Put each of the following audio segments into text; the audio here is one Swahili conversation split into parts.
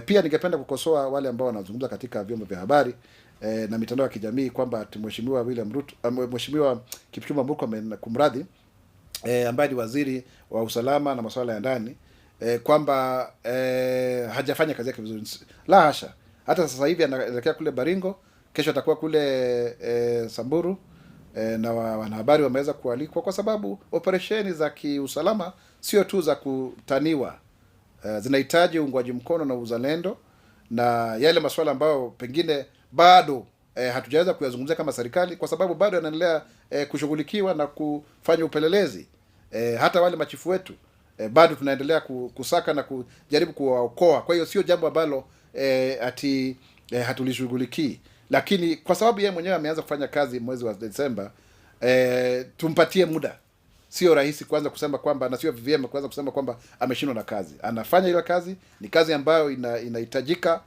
Pia ningependa kukosoa wale ambao wanazungumza katika vyombo vya habari na mitandao ya kijamii kwamba Mheshimiwa William Ruto, Mheshimiwa Kipchumba Murkomen, kumradhi, ambaye ni waziri wa usalama na masuala ya ndani, kwamba hajafanya kazi yake vizuri. La hasha. Hata sasa hivi anaelekea kule Baringo, kesho atakuwa kule Samburu, na wanahabari wameweza kualikwa kwa sababu operesheni za kiusalama sio tu za kutaniwa, zinahitaji uungwaji mkono na uzalendo, na yale masuala ambayo pengine bado hatujaweza kuyazungumzia kama serikali kwa sababu bado yanaendelea kushughulikiwa na kufanya upelelezi. Hata wale machifu wetu bado tunaendelea kusaka na kujaribu kuwaokoa. Kwa hiyo sio jambo ambalo hatulishughulikii, lakini kwa sababu yeye mwenyewe ameanza kufanya kazi mwezi wa Desemba, tumpatie muda. Sio rahisi kwanza kusema kwamba, na sio vyema kwanza kusema kwamba ameshindwa na kazi. Anafanya ile kazi, ni kazi ambayo inahitajika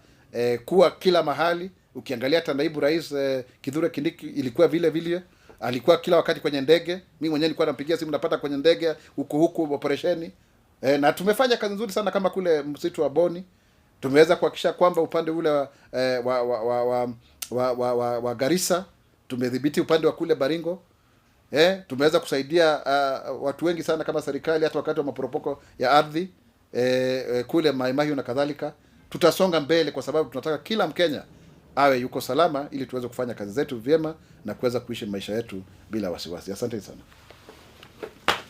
kuwa kila mahali. Ukiangalia hata naibu rais Kithure Kindiki ilikuwa vile vile, alikuwa kila wakati kwenye ndege. Mimi mwenyewe nilikuwa nampigia simu, napata kwenye ndege huku operesheni. Na tumefanya kazi nzuri sana kama kule msitu wa Boni. Tumeweza kuhakikisha kwamba upande ule wa Garissa tumedhibiti upande wa kule Baringo. Tumeweza kusaidia watu wengi sana kama serikali, hata wakati wa maporopoko ya ardhi kule Mai Mahiu na kadhalika. Tutasonga mbele kwa sababu tunataka kila Mkenya awe yuko salama, ili tuweze kufanya kazi zetu vyema na kuweza kuishi maisha yetu bila wasiwasi. Asante sana.